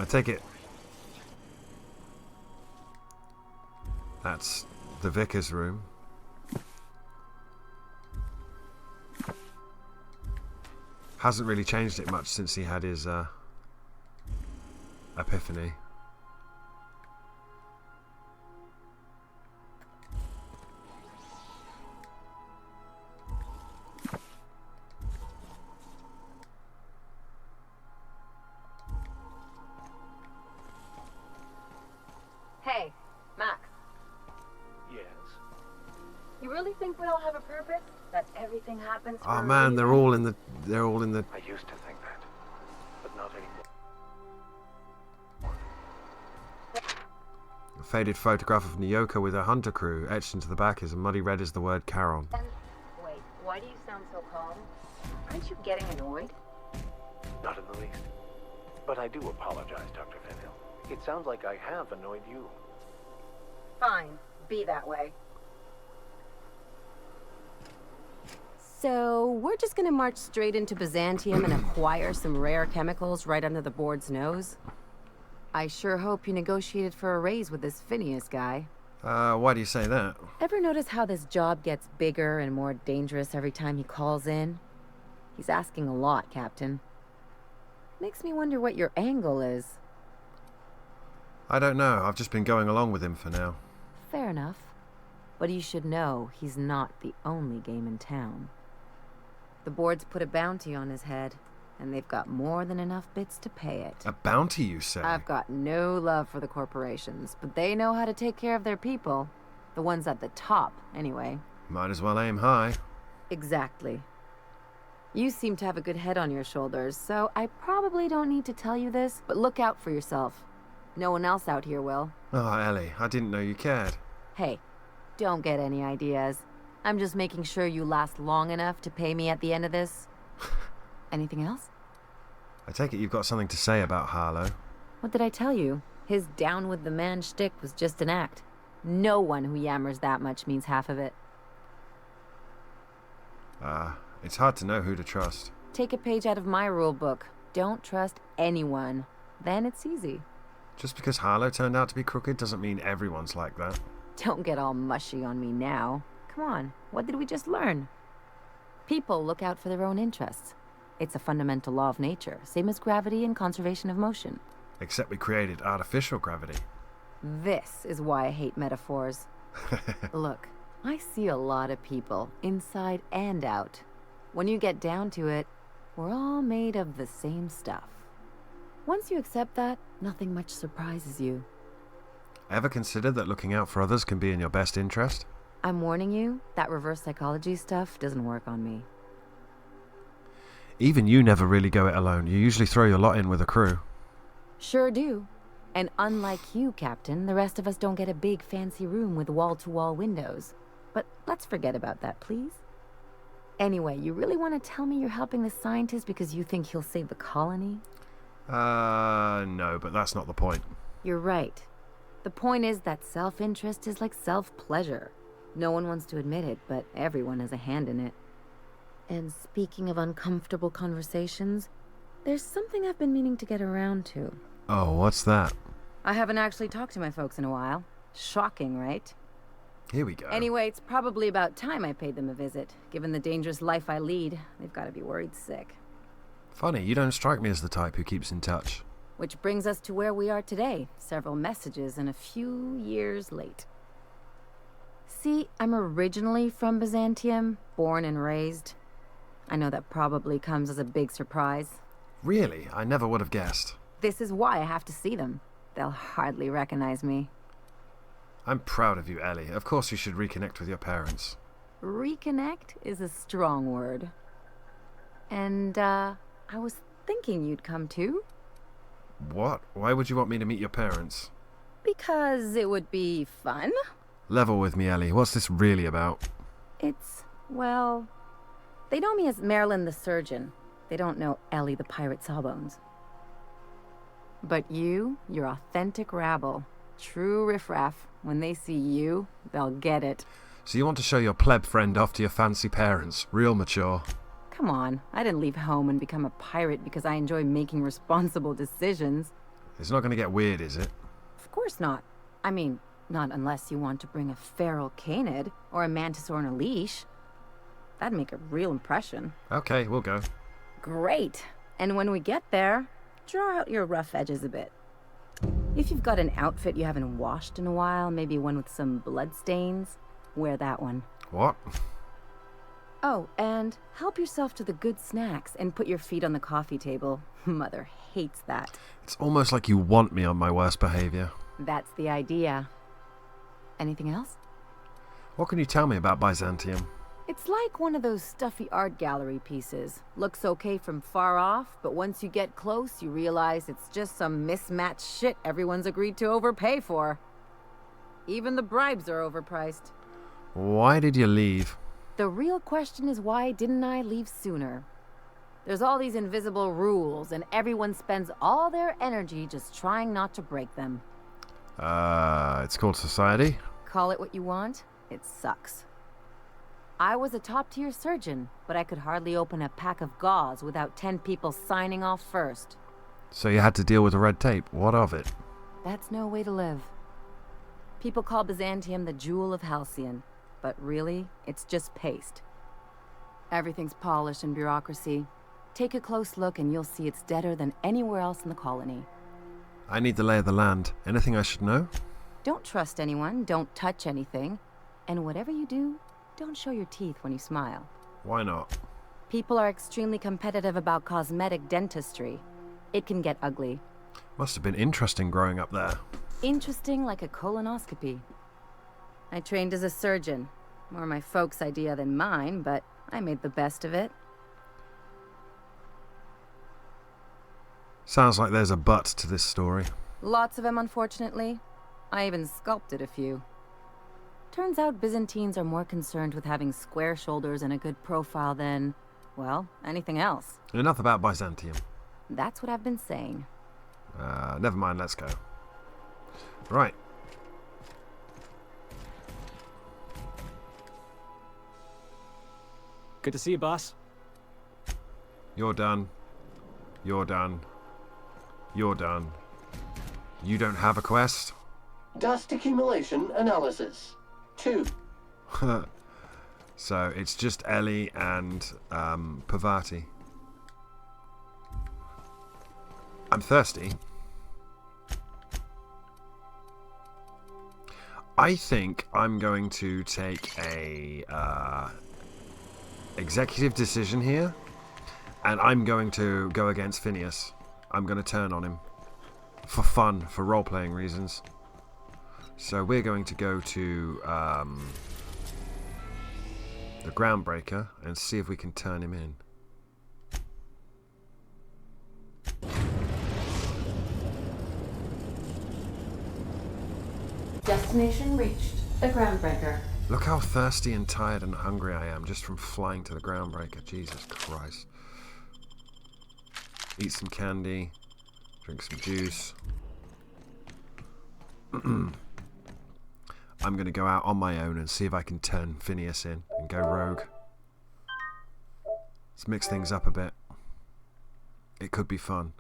I take it that's the vicar's room. Hasn't really changed it much since he had his epiphany. Hey, Max. Yes. You really think we all have a purpose? That everything happens for Oh a man, reason? they're all in the I used to think that, but not anymore. A faded photograph of Nyoka with her hunter crew. Etched into the back is a muddy red as the word Charon. And wait, why do you sound so calm? Aren't you getting annoyed? Not in the least. But I do apologize, Dr. Fenhill. It sounds like I have annoyed you. Fine, be that way. So, we're just gonna march straight into Byzantium and acquire some rare chemicals right under the board's nose? I sure hope you negotiated for a raise with this Phineas guy. Why do you say that? Ever notice how this job gets bigger and more dangerous every time he calls in? He's asking a lot, Captain. Makes me wonder what your angle is. I don't know. I've just been going along with him for now. Fair enough. But you should know he's not the only game in town. The board's put a bounty on his head, and they've got more than enough bits to pay it. A bounty, you say? I've got no love for the corporations, but they know how to take care of their people. The ones at the top, anyway. Might as well aim high. Exactly. You seem to have a good head on your shoulders, so I probably don't need to tell you this, but look out for yourself. No one else out here will. Oh, Ellie, I didn't know you cared. Hey, don't get any ideas. I'm just making sure you last long enough to pay me at the end of this. Anything else? I take it you've got something to say about Harlow. What did I tell you? His down with the man shtick was just an act. No one who yammers that much means half of it. It's hard to know who to trust. Take a page out of my rule book. Don't trust anyone. Then it's easy. Just because Harlow turned out to be crooked doesn't mean everyone's like that. Don't get all mushy on me now. Come on, what did we just learn? People look out for their own interests. It's a fundamental law of nature, same as gravity and conservation of motion. Except we created artificial gravity. This is why I hate metaphors. Look, I see a lot of people, inside and out. When you get down to it, we're all made of the same stuff. Once you accept that, nothing much surprises you. Ever considered that looking out for others can be in your best interest? I'm warning you, that reverse psychology stuff doesn't work on me. Even you never really go it alone. You usually throw your lot in with a crew. Sure do. And unlike you, Captain, the rest of us don't get a big fancy room with wall-to-wall windows. But let's forget about that, please. Anyway, you really want to tell me you're helping the scientist because you think he'll save the colony? No, but that's not the point. You're right. The point is that self-interest is like self-pleasure. No one wants to admit it, but everyone has a hand in it. And speaking of uncomfortable conversations, there's something I've been meaning to get around to. Oh, what's that? I haven't actually talked to my folks in a while. Shocking, right? Here we go. Anyway, it's probably about time I paid them a visit. Given the dangerous life I lead, they've got to be worried sick. Funny, you don't strike me as the type who keeps in touch. Which brings us to where we are today. Several messages and a few years late. See, I'm originally from Byzantium, born and raised. I know that probably comes as a big surprise. Really? I never would have guessed. This is why I have to see them. They'll hardly recognize me. I'm proud of you, Ellie. Of course you should reconnect with your parents. Reconnect is a strong word. And, I was thinking you'd come too. What? Why would you want me to meet your parents? Because it would be fun. Level with me, Ellie. What's this really about? It's, well, they know me as Marilyn the Surgeon. They don't know Ellie the Pirate Sawbones. But you're authentic rabble. True riffraff. When they see you, they'll get it. So you want to show your pleb friend off to your fancy parents. Real mature. Come on, I didn't leave home and become a pirate because I enjoy making responsible decisions. It's not going to get weird, is it? Of course not. I mean, not unless you want to bring a feral canid or a mantis on a leash. That'd make a real impression. Okay, we'll go. Great. And when we get there, draw out your rough edges a bit. If you've got an outfit you haven't washed in a while, maybe one with some blood stains, wear that one. What? Oh, and help yourself to the good snacks and put your feet on the coffee table. Mother hates that. It's almost like you want me on my worst behavior. That's the idea. Anything else? What can you tell me about Byzantium? It's like one of those stuffy art gallery pieces. Looks okay from far off, but once you get close, you realize it's just some mismatched shit everyone's agreed to overpay for. Even the bribes are overpriced. Why did you leave? The real question is, why didn't I leave sooner? There's all these invisible rules, and everyone spends all their energy just trying not to break them. It's called society? Call it what you want, it sucks. I was a top-tier surgeon, but I could hardly open a pack of gauze without 10 people signing off first. So you had to deal with the red tape. What of it? That's no way to live. People call Byzantium the jewel of Halcyon, but really, it's just paste. Everything's polished and bureaucracy. Take a close look and you'll see it's deader than anywhere else in the colony. I need the lay of the land. Anything I should know? Don't trust anyone, don't touch anything, and whatever you do, don't show your teeth when you smile. Why not? People are extremely competitive about cosmetic dentistry. It can get ugly. Must have been interesting growing up there. Interesting like a colonoscopy. I trained as a surgeon. More my folks' idea than mine, but I made the best of it. Sounds like there's a but to this story. Lots of them, unfortunately. I even sculpted a few. Turns out Byzantines are more concerned with having square shoulders and a good profile than, well, anything else. Enough about Byzantium. That's what I've been saying. Never mind, let's go. Right. Good to see you, boss. You're done. You're done. You're done. You don't have a quest? Dust accumulation analysis. 2. So it's just Ellie and Pavati. I'm thirsty. I think I'm going to take a executive decision here, and I'm going to go against Phineas. I'm going to turn on him for fun, for role-playing reasons. So we're going to go to the Groundbreaker and see if we can turn him in. Destination reached. The Groundbreaker. Look how thirsty and tired and hungry I am just from flying to the Groundbreaker. Jesus Christ. Eat some candy. Drink some juice. I'm going to go out on my own and see if I can turn Phineas in and go rogue. Let's mix things up a bit. It could be fun.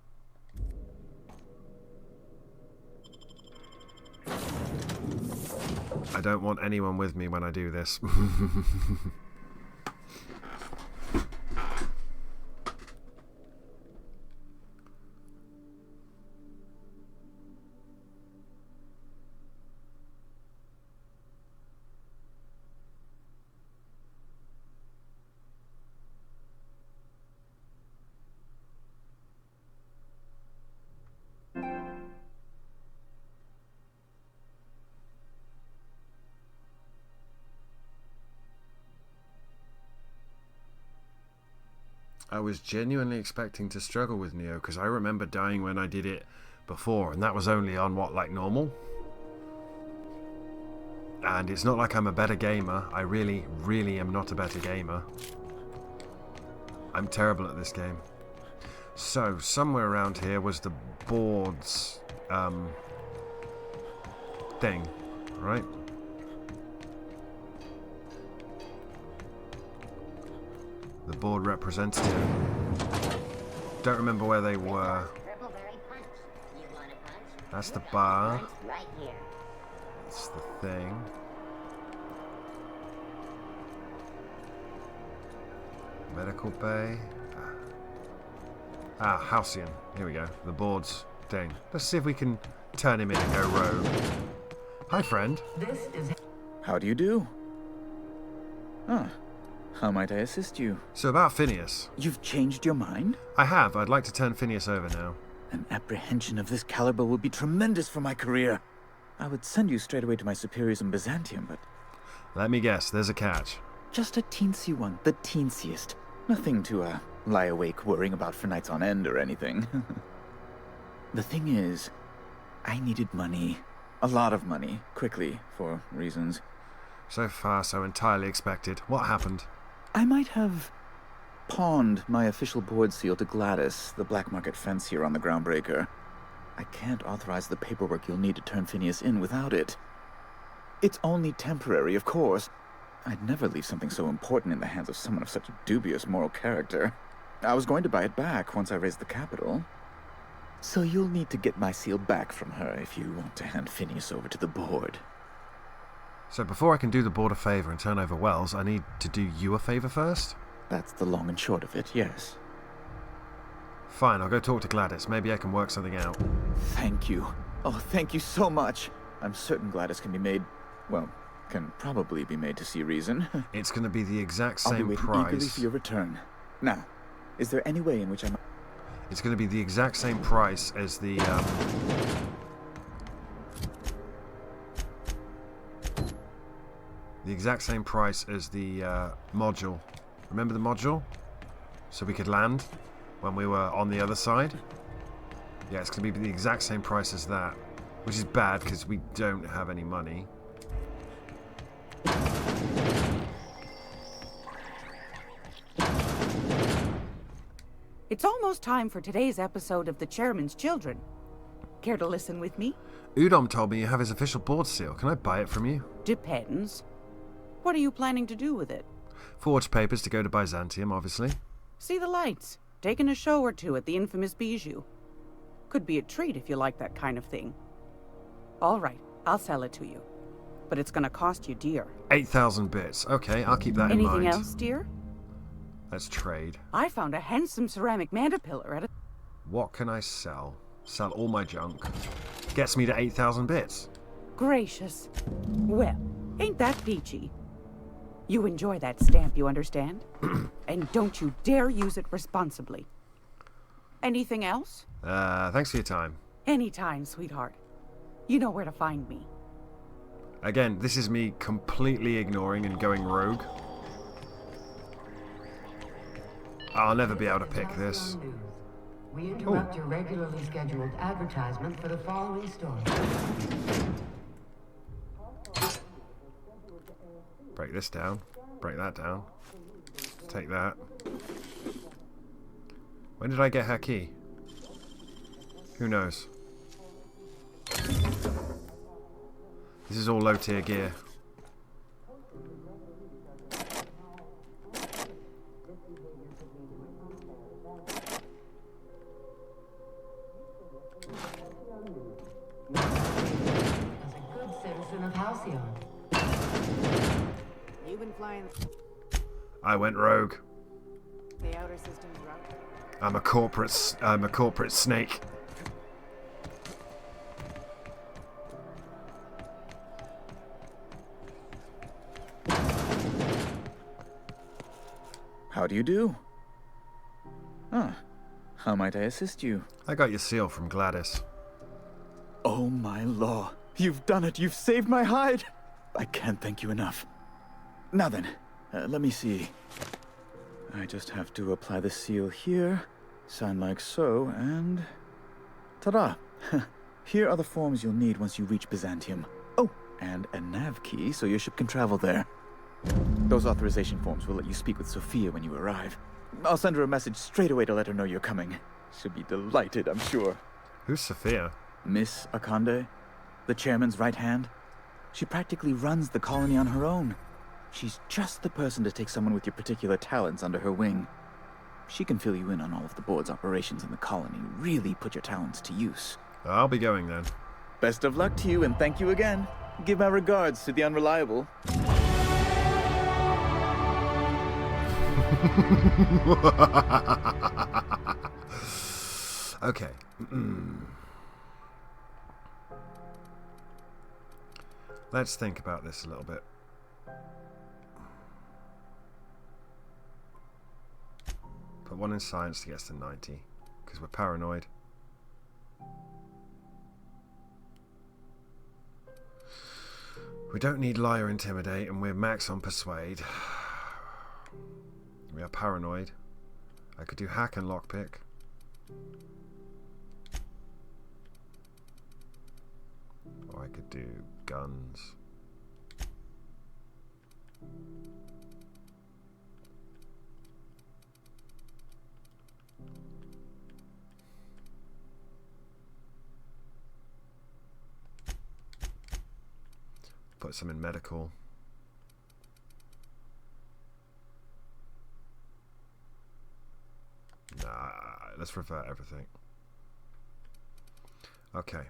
I don't want anyone with me when I do this. I was genuinely expecting to struggle with Neo because I remember dying when I did it before, and that was only on what, like normal? And it's not like I'm a better gamer. I really, really am not a better gamer. I'm terrible at this game. So, somewhere around here was the board's thing, right? The board representative. Don't remember where they were. That's the bar. Lunch right here. That's the thing. Medical bay. Halcyon. Here we go. The boards. Dang. Let's see if we can turn him in and go rogue. Hi, friend. How do you do? Ah, how might I assist you? So about Phineas. You've changed your mind? I have. I'd like to turn Phineas over now. An apprehension of this caliber would be tremendous for my career. I would send you straight away to my superiors in Byzantium, but... Let me guess. There's a catch. Just a teensy one. The teensiest. Nothing to, lie awake worrying about for nights on end or anything. The thing is, I needed money. A lot of money. Quickly, for reasons. So far, so entirely expected. What happened? I might have pawned my official board seal to Gladys, the black market fancier on the Groundbreaker. I can't authorize the paperwork you'll need to turn Phineas in without it. It's only temporary, of course. I'd never leave something so important in the hands of someone of such dubious moral character. I was going to buy it back once I raised the capital. So you'll need to get my seal back from her if you want to hand Phineas over to the board. So before I can do the board a favour and turn over Wells, I need to do you a favour first? That's the long and short of it, yes. Fine, I'll go talk to Gladys. Maybe I can work something out. Thank you. Oh, thank you so much. I'm certain Gladys can be made, well, can probably be made to see reason. It's going to be the exact I'll be same waiting eagerly price. for your return. Now, is there any way in which I'm... It's going to be the exact same price as the... The exact same price as the module. Remember the module? So we could land when we were on the other side? Yeah, it's going to be the exact same price as that. Which is bad because we don't have any money. It's almost time for today's episode of The Chairman's Children. Care to listen with me? Udom told me you have his official board seal. Can I buy it from you? Depends. What are you planning to do with it? Forge papers to go to Byzantium, obviously. See the lights. Taking a show or two at the infamous Bijou. Could be a treat if you like that kind of thing. All right, I'll sell it to you. But it's gonna cost you dear. 8,000 bits. Okay, I'll keep that in mind. Anything else, dear? Let's trade. I found a handsome ceramic mandapillar at a... What can I sell? Sell all my junk. Gets me to 8,000 bits. Gracious. Well, ain't that peachy? You enjoy that stamp, you understand? And don't you dare use it responsibly. Anything else? Thanks for your time. Anytime, sweetheart. You know where to find me. Again, this is me completely ignoring and going rogue. I'll never be able to pick this. We interrupt your regularly scheduled advertisement for the following story. Break this down. Break that down. Take that. When did I get her key? Who knows? This is all low tier gear. As a good citizen of Halcyon. You've been flying I went rogue. the outer system's route. I'm a corporate snake. How do you do? Ah, how might I assist you? I got your seal from Gladys. Oh my law, you've done it, you've saved my hide! I can't thank you enough. Now then, let me see. I just have to apply the seal here, sign like so, and... ta-da! Here are the forms you'll need once you reach Byzantium. Oh, and a nav key so your ship can travel there. Those authorization forms will let you speak with Sophia when you arrive. I'll send her a message straight away to let her know you're coming. She'll be delighted, I'm sure. Who's Sophia? Miss Akande, the chairman's right hand. She practically runs the colony on her own. She's just the person to take someone with your particular talents under her wing. She can fill you in on all of the board's operations in the colony, really put your talents to use. I'll be going then. Best of luck to you, and thank you again. Give my regards to the Unreliable. Okay. Let's think about this a little bit. Put 1 in science to get us to 90, because we're paranoid. We don't need lie or intimidate, and we're max on persuade. We are paranoid. I could do hack and lockpick. Or I could do guns. Put some in medical. Nah, let's revert everything. Okay.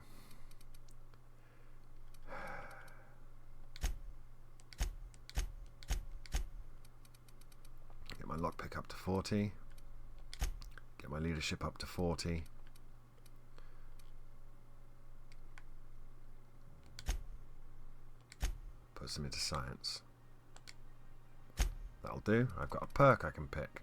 Get my lockpick up to 40. Get my leadership up to 40. Put some into science. That'll do. I've got a perk I can pick.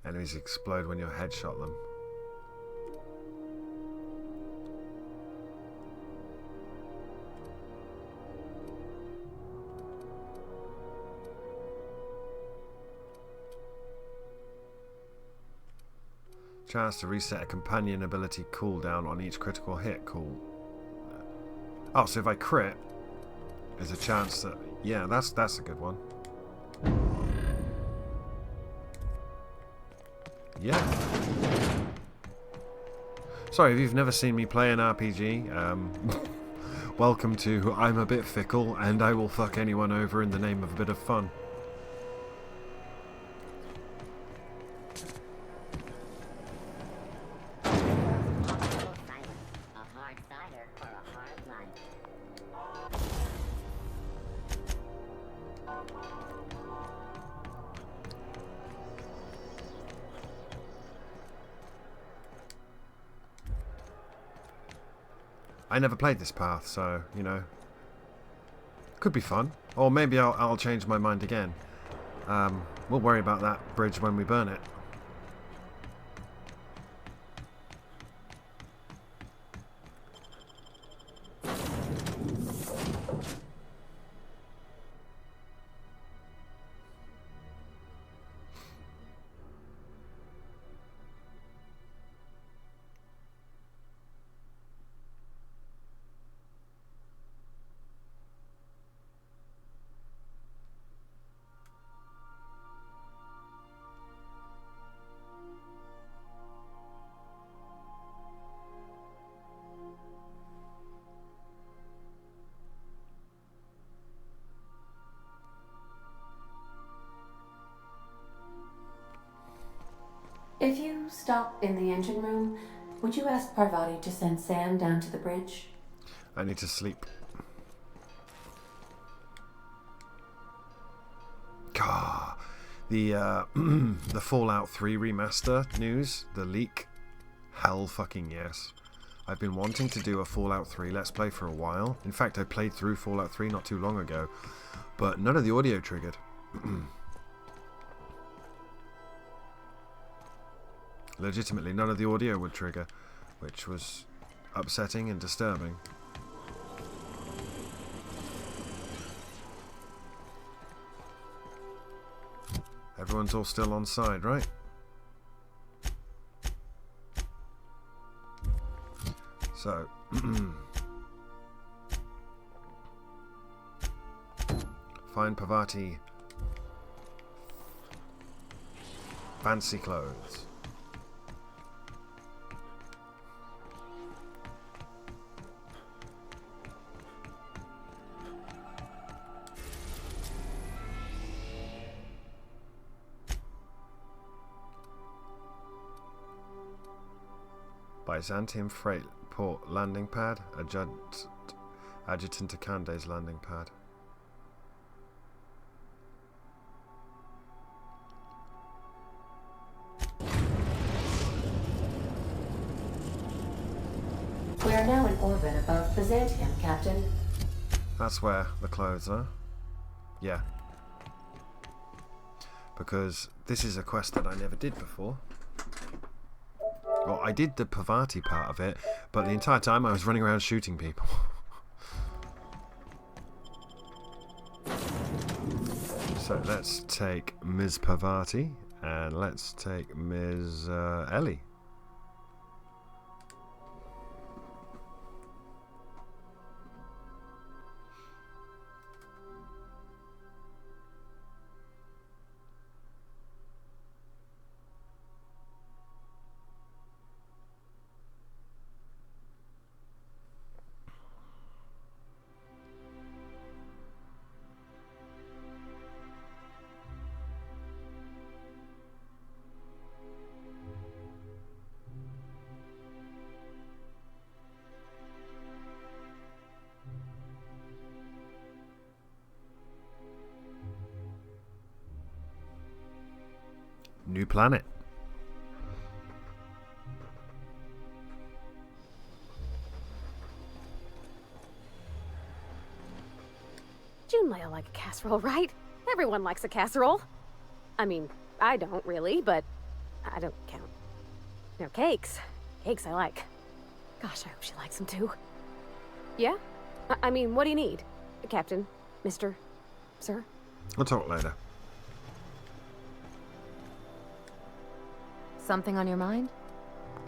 Enemies explode when you headshot them. Chance to reset a companion ability cooldown on each critical hit. Cool. Oh, so if I crit, there's a chance that... Yeah, that's a good one. Yeah. Sorry, if you've never seen me play an RPG, welcome to I'm a bit fickle and I will fuck anyone over in the name of a bit of fun. I never played this path, so, you know, could be fun. Or maybe I'll change my mind again. We'll worry about that bridge when we burn it. If you stop in the engine room, would you ask Parvati to send Sam down to the bridge? I need to sleep. Gah. The the Fallout 3 remaster news, the leak. Hell fucking yes. I've been wanting to do a Fallout 3 Let's Play for a while. In fact, I played through Fallout 3 not too long ago, but none of the audio triggered. Legitimately, none of the audio would trigger, which was upsetting and disturbing. Everyone's all still on side, right? So, find Parvati Fancy clothes. Byzantium freight port landing pad. Adjutant Akande's landing pad. We are now in orbit above Byzantium, Captain. That's where the clothes are. Yeah. Because this is a quest that I never did before. Well, I did the Parvati part of it, but the entire time I was running around shooting people. So let's take Ms. Parvati and let's take Ms. Ellie. New planet. June might like a casserole, right? Everyone likes a casserole. I mean, I don't really, but I don't count. No, cakes. Cakes I like. Gosh, I hope she likes them too. Yeah? I mean, what do you need? Captain? Mister? Sir? We'll talk later. Something on your mind?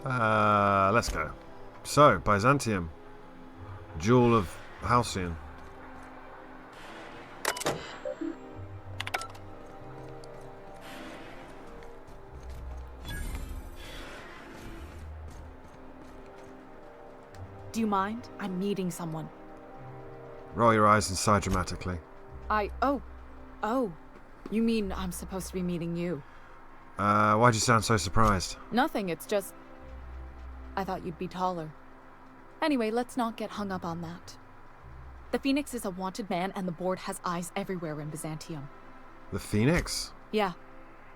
Let's go. So, Byzantium. Jewel of Halcyon. Do you mind? I'm meeting someone. Roll your eyes and sigh dramatically. Oh. You mean I'm supposed to be meeting you? Why'd you sound so surprised? Nothing, it's just... I thought you'd be taller. Anyway, let's not get hung up on that. The Phoenix is a wanted man, and the board has eyes everywhere in Byzantium. The Phoenix? Yeah.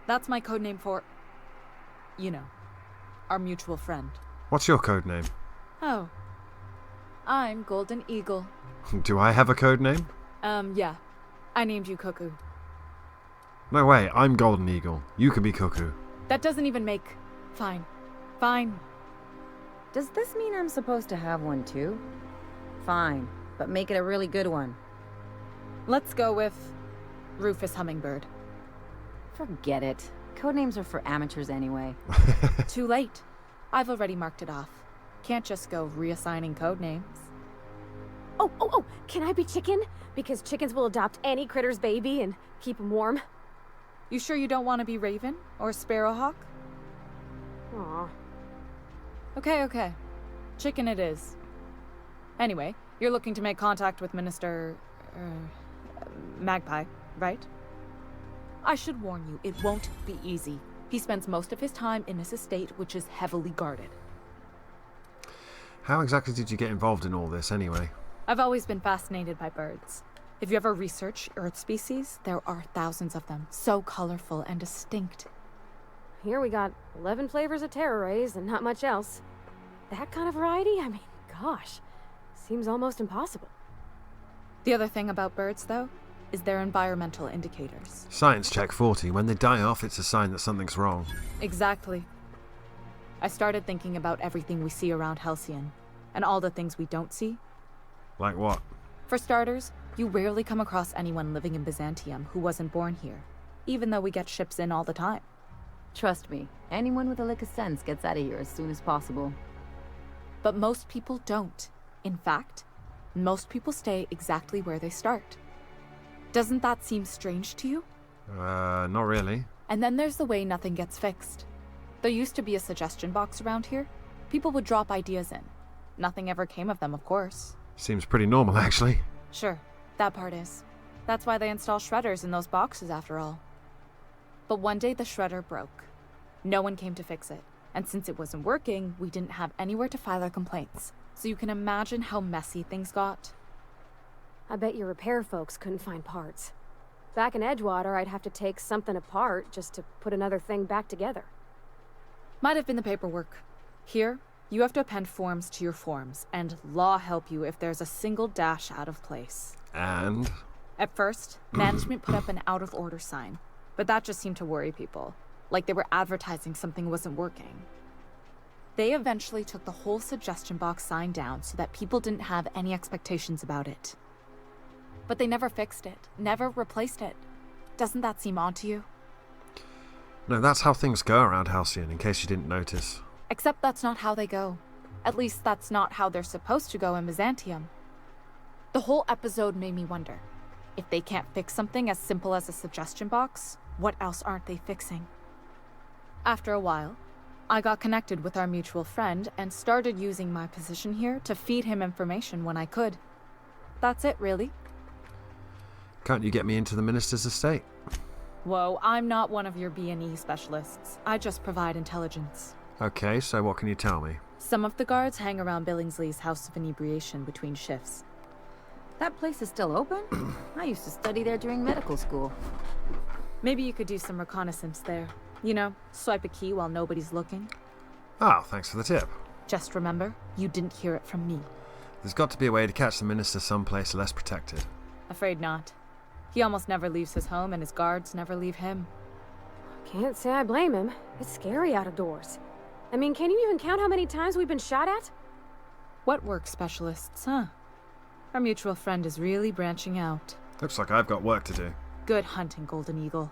That's my codename for... you know, our mutual friend. What's your code name? Oh. I'm Golden Eagle. Do I have a code name? Yeah. I named you Cuckoo. No way, I'm Golden Eagle. You can be Cuckoo. That doesn't even make... Fine. Fine. Does this mean I'm supposed to have one too? Fine, but make it a really good one. Let's go with... Rufus Hummingbird. Forget it. Codenames are for amateurs anyway. Too late. I've already marked it off. Can't just go reassigning codenames. Oh, can I be chicken? Because chickens will adopt any critter's baby and keep him warm. You sure you don't want to be Raven? Or Sparrowhawk? Aw. Okay. Chicken it is. Anyway, you're looking to make contact with Minister... Magpie, right? I should warn you, it won't be easy. He spends most of his time in his estate, which is heavily guarded. How exactly did you get involved in all this, anyway? I've always been fascinated by birds. If you ever research Earth species, there are thousands of them, so colorful and distinct. Here we got 11 flavors of terror rays and not much else. That kind of variety? I mean, gosh, seems almost impossible. The other thing about birds, though, is their environmental indicators. Science check 40. When they die off, it's a sign that something's wrong. Exactly. I started thinking about everything we see around Halcyon, and all the things we don't see. Like what? For starters, you rarely come across anyone living in Byzantium who wasn't born here, even though we get ships in all the time. Trust me, anyone with a lick of sense gets out of here as soon as possible. But most people don't. In fact, most people stay exactly where they start. Doesn't that seem strange to you? Not really. And then there's the way nothing gets fixed. There used to be a suggestion box around here. People would drop ideas in. Nothing ever came of them, of course. Seems pretty normal, actually. Sure, that part is. That's why they install shredders in those boxes, after all. But one day the shredder broke. No one came to fix it. And since it wasn't working, we didn't have anywhere to file our complaints. So you can imagine how messy things got. I bet your repair folks couldn't find parts. Back in Edgewater, I'd have to take something apart just to put another thing back together. Might have been the paperwork. Here, you have to append forms to your forms, and law help you if there's a single dash out of place. And? At first, management put up an out-of-order sign, but that just seemed to worry people, like they were advertising something wasn't working. They eventually took the whole suggestion box sign down so that people didn't have any expectations about it. But they never fixed it, never replaced it. Doesn't that seem odd to you? No, that's how things go around Halcyon, in case you didn't notice. Except that's not how they go. At least that's not how they're supposed to go in Byzantium. The whole episode made me wonder, if they can't fix something as simple as a suggestion box, what else aren't they fixing? After a while, I got connected with our mutual friend and started using my position here to feed him information when I could. That's it, really. Can't you get me into the minister's estate? Whoa, I'm not one of your B&E specialists. I just provide intelligence. Okay, so what can you tell me? Some of the guards hang around Billingsley's House of Inebriation between shifts. That place is still open? I used to study there during medical school. Maybe you could do some reconnaissance there. You know, swipe a key while nobody's looking. Oh, thanks for the tip. Just remember, you didn't hear it from me. There's got to be a way to catch the minister someplace less protected. Afraid not. He almost never leaves his home, and his guards never leave him. Can't say I blame him. It's scary out of doors. I mean, can you even count how many times we've been shot at? What work specialists, huh? Our mutual friend is really branching out. Looks like I've got work to do. Good hunting, Golden Eagle.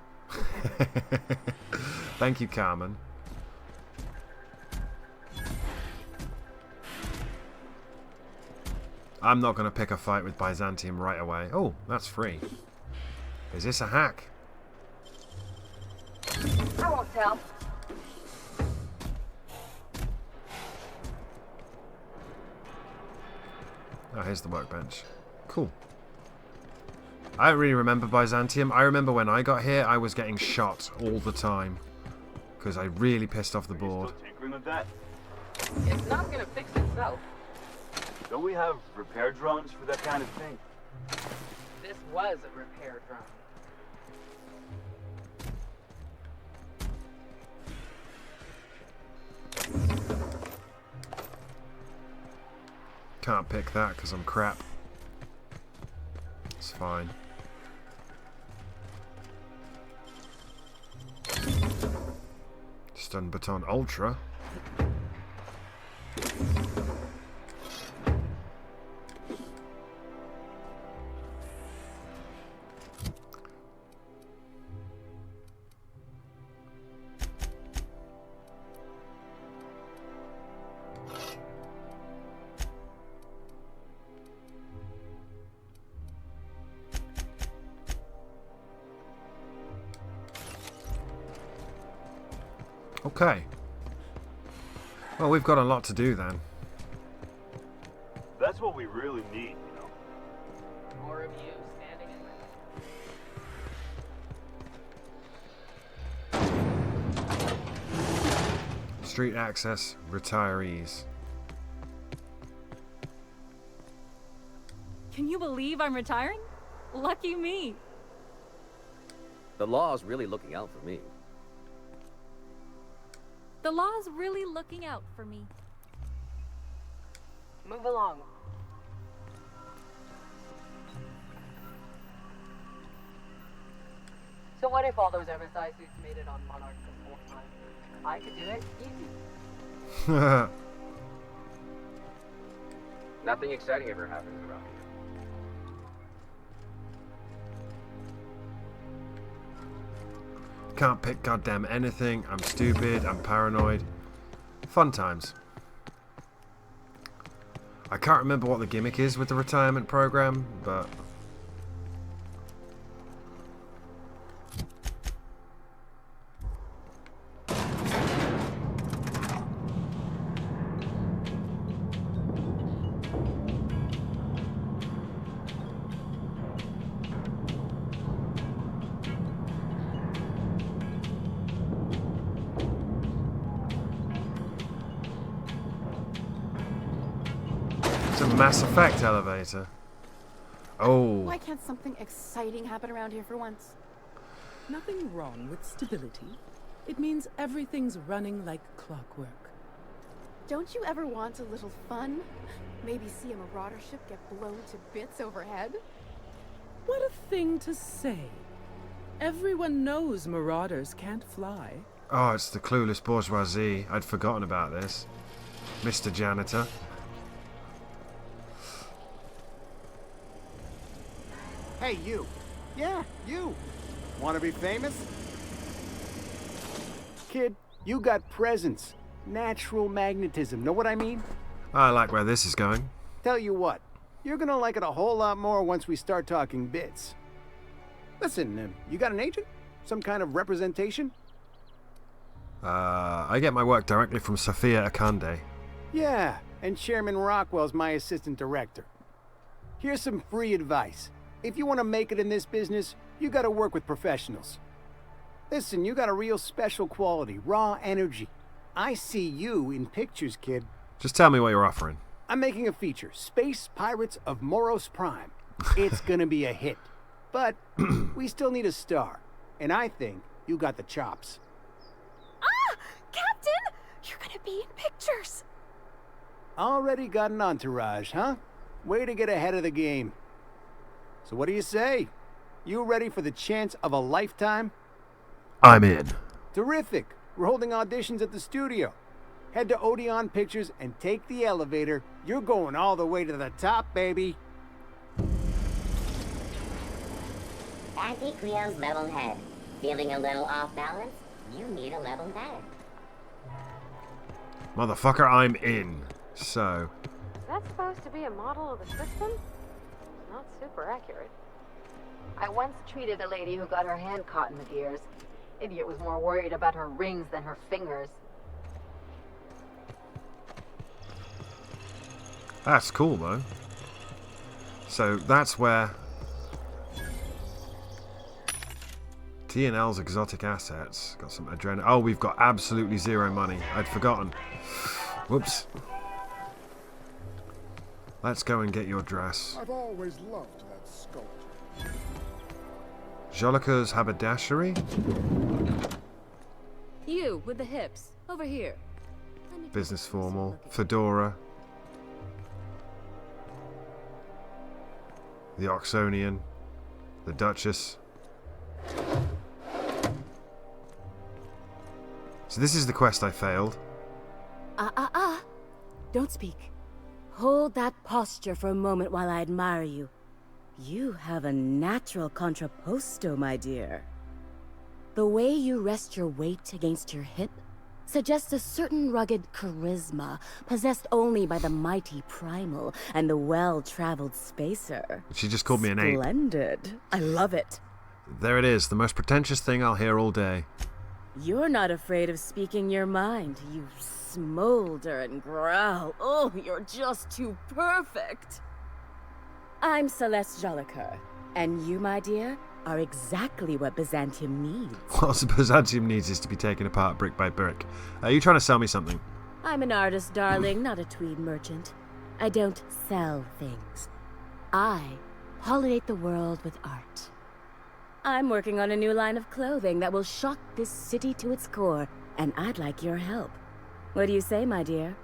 Thank you, Carmen. I'm not going to pick a fight with Byzantium right away. Oh, that's free. Is this a hack? I won't tell. Oh, here's the workbench. Cool. I don't really remember Byzantium. I remember when I got here, I was getting shot all the time. Because I really pissed off the board. It's not gonna fix itself. Don't we have repair drones for that kind of thing? This was a repair drone. Can't pick that because I'm crap. It's fine. Stun Baton Ultra. Okay. Well, we've got a lot to do then. That's what we really need, you know. More of you standing in Street access, retirees. Can you believe I'm retiring? Lucky me. The law's really looking out for me. The law's really looking out for me. Move along. So what if all those oversized suits made it on Monarch the whole time? I could do it easy. Nothing exciting ever happens around here. Can't pick goddamn anything. I'm stupid. I'm paranoid. Fun times. I can't remember what the gimmick is with the retirement program, but... a Mass Effect elevator. Oh. Why can't something exciting happen around here for once? Nothing wrong with stability. It means everything's running like clockwork. Don't you ever want a little fun? Maybe see a marauder ship get blown to bits overhead? What a thing to say. Everyone knows marauders can't fly. Oh, it's the clueless bourgeoisie. I'd forgotten about this. Mr. Janitor. Hey, you. Yeah, you. Want to be famous? Kid, you got presence. Natural magnetism. Know what I mean? I like where this is going. Tell you what, you're gonna like it a whole lot more once we start talking bits. Listen, you got an agent? Some kind of representation? I get my work directly from Sophia Akande. Yeah, and Chairman Rockwell's my assistant director. Here's some free advice. If you want to make it in this business, you gotta work with professionals. Listen, you got a real special quality, raw energy. I see you in pictures, kid. Just tell me what you're offering. I'm making a feature, Space Pirates of Moros Prime. It's gonna be a hit. But we still need a star. And I think you got the chops. Ah! Captain! You're gonna be in pictures! Already got an entourage, huh? Way to get ahead of the game. So what do you say? You ready for the chance of a lifetime? I'm in. Terrific. We're holding auditions at the studio. Head to Odeon Pictures and take the elevator. You're going all the way to the top, baby. Anti-Cleo's level head. Feeling a little off balance? You need a level head. Motherfucker, I'm in. So. Is that supposed to be a model of the system? Not super accurate. I once treated a lady who got her hand caught in the gears. Idiot was more worried about her rings than her fingers. That's cool, though. So that's where T&L's exotic assets. Got some adrenaline. Oh, we've got absolutely zero money. I'd forgotten. Whoops. Let's go and get your dress. I've always loved that sculpture. Jolika's haberdashery? You, with the hips. Over here. Business formal. Fedora. The Oxonian. The Duchess. So this is the quest I failed. Don't speak. Hold that posture for a moment while I admire you. You have a natural contrapposto, my dear. The way you rest your weight against your hip suggests a certain rugged charisma possessed only by the mighty primal and the well-traveled spacer. She just called me an ape. Splendid. I love it. There it is, the most pretentious thing I'll hear all day. You're not afraid of speaking your mind. You smolder and growl. Oh, you're just too perfect. I'm Celeste Jolicoeur, and you, my dear, are exactly what Byzantium needs. What Byzantium needs is to be taken apart brick by brick. Are you trying to sell me something? I'm an artist, darling, not a tweed merchant. I don't sell things. I pollinate the world with art. I'm working on a new line of clothing that will shock this city to its core, and I'd like your help. What do you say, my dear?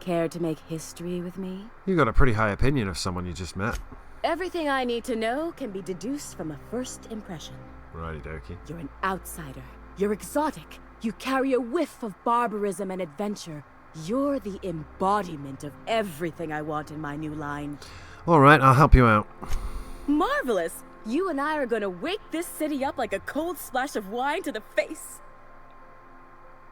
Care to make history with me? You got a pretty high opinion of someone you just met. Everything I need to know can be deduced from a first impression. Righty dokey. You're an outsider. You're exotic. You carry a whiff of barbarism and adventure. You're the embodiment of everything I want in my new line. Alright, I'll help you out. Marvelous! You and I are gonna wake this city up like a cold splash of wine to the face.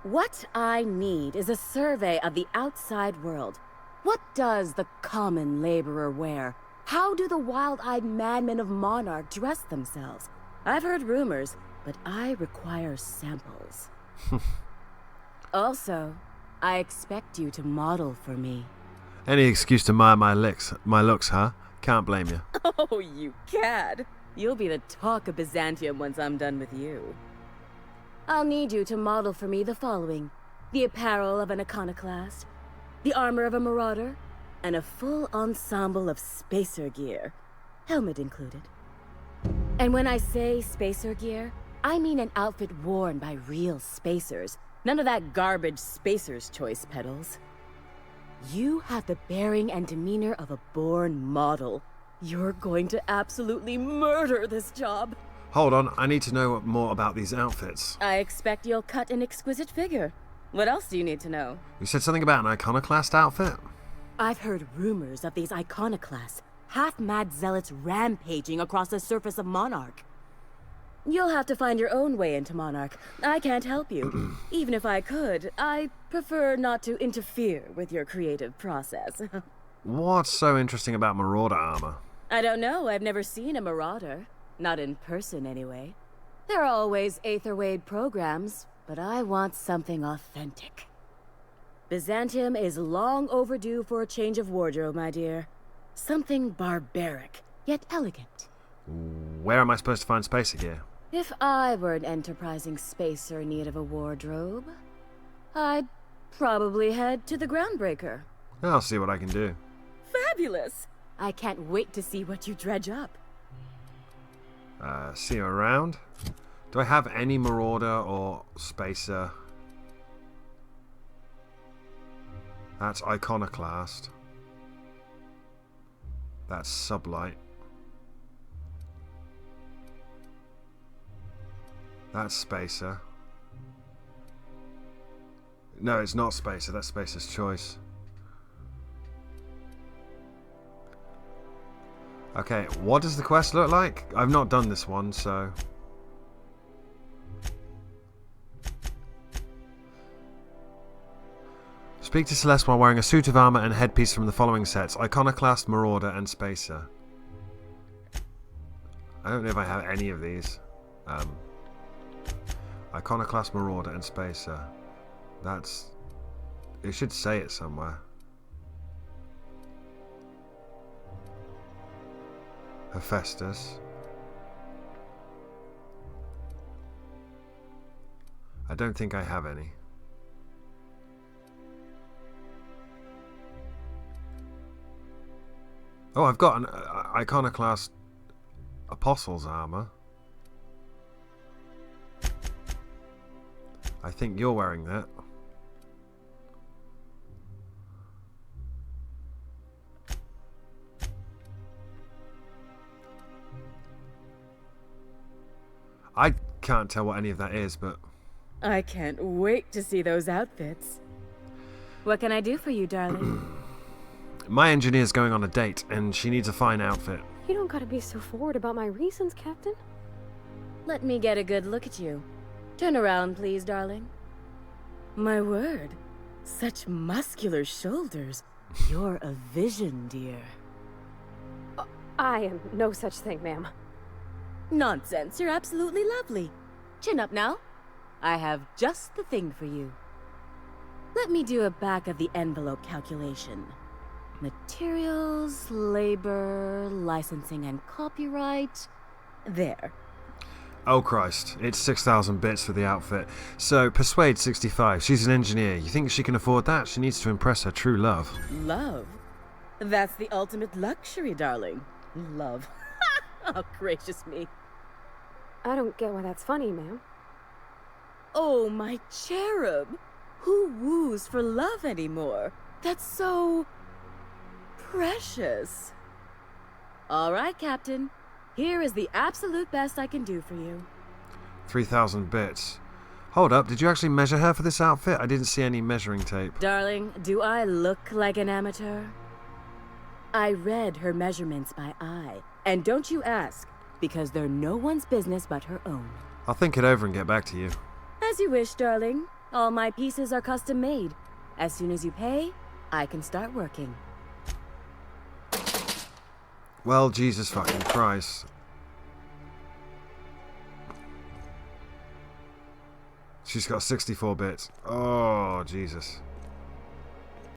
What I need is a survey of the outside world. What does the common laborer wear? How do the wild-eyed madmen of Monarch dress themselves? I've heard rumors, but I require samples. Also, I expect you to model for me. Any excuse to admire my looks, huh? Can't blame you. Oh, you cad! You'll be the talk of Byzantium once I'm done with you. I'll need you to model for me the following: the apparel of an iconoclast, the armor of a marauder, and a full ensemble of spacer gear, helmet included. And when I say spacer gear, I mean an outfit worn by real spacers. None of that garbage spacer's choice pedals. You have the bearing and demeanor of a born model. You're going to absolutely murder this job. Hold on, I need to know more about these outfits. I expect you'll cut an exquisite figure. What else do you need to know? You said something about an iconoclast outfit? I've heard rumors of these iconoclasts, half-mad zealots rampaging across the surface of Monarch. You'll have to find your own way into Monarch. I can't help you. Even if I could, I prefer not to interfere with your creative process. What's so interesting about Marauder armor? I don't know. I've never seen a Marauder. Not in person, anyway. There are always Aetherwade programs, but I want something authentic. Byzantium is long overdue for a change of wardrobe, my dear. Something barbaric, yet elegant. Where am I supposed to find spacer gear? If I were an enterprising spacer in need of a wardrobe, I'd probably head to the Groundbreaker. I'll see what I can do. Fabulous! I can't wait to see what you dredge up. See you around. Do I have any Marauder or spacer? That's Iconoclast. That's Sublight. That's Spacer. No, it's not Spacer. That's Spacer's Choice. Okay, what does the quest look like? I've not done this one, so... Speak to Celeste while wearing a suit of armor and headpiece from the following sets: Iconoclast, Marauder, and Spacer. I don't know if I have any of these. Iconoclast, Marauder, and Spacer. That's... It should say it somewhere. Hephaestus. I don't think I have any. Oh, I've got an Iconoclast Apostle's armor. I think you're wearing that. I can't tell what any of that is, but... I can't wait to see those outfits. What can I do for you, darling? My engineer's going on a date, and she needs a fine outfit. You don't gotta be so forward about my reasons, Captain. Let me get a good look at you. Turn around, please, darling. My word. Such muscular shoulders. You're a vision, dear. I am no such thing, ma'am. Nonsense. You're absolutely lovely. Chin up now. I have just the thing for you. Let me do a back-of-the-envelope calculation. Materials, labor, licensing, and copyright. There. Oh Christ, it's 6,000 bits for the outfit. So, persuade 65. She's an engineer. You think she can afford that? She needs to impress her true love. Love? That's the ultimate luxury, darling. Love. Oh, gracious me. I don't get why that's funny, ma'am. Oh, my cherub. Who woos for love anymore? That's so... precious. All right, Captain. Here is the absolute best I can do for you. 3,000 bits. Hold up, did you actually measure her for this outfit? I didn't see any measuring tape. Darling, do I look like an amateur? I read her measurements by eye. And don't you ask, because they're no one's business but her own. I'll think it over and get back to you. As you wish, darling. All my pieces are custom made. As soon as you pay, I can start working. Well, Jesus fucking Christ. She's got 64 bits. Oh, Jesus.